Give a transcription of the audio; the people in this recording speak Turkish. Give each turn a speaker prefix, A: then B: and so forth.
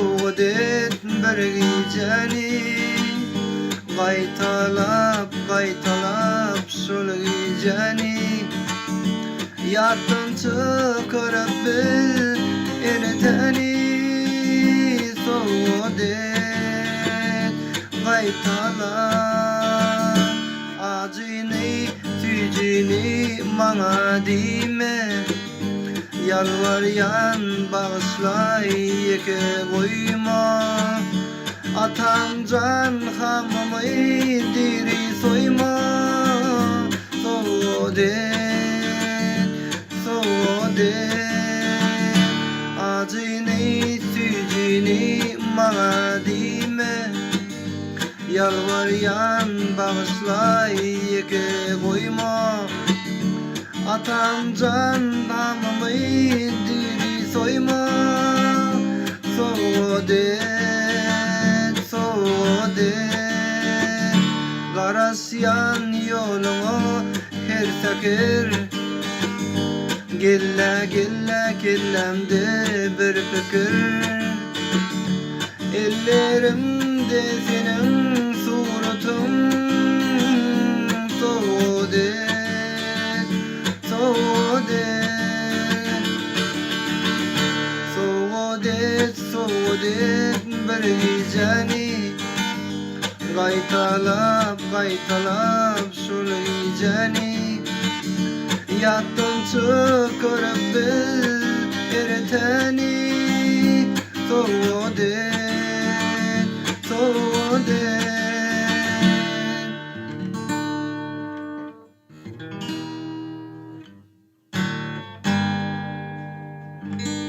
A: soğudet bir geceni Qaytalap şol geceni Yattın çıkarıp bil eneteni Soğudet qaytalap acını tücini bana dime Yalvaryan bağışlay yeke koyma Atam can hamamı diri soyma Soğudet acını tücini bana dime Yalvaryan bağışlay yeke koyma Atam can damımı diri soyma Soğudet Garasyan yolunu her sakir Gelle kellemde bir fikir Ellerimde senin suratın Soğudet bir geceni Qaytalap şol geceni Yattın çıkarıp bil ereteni Soğudet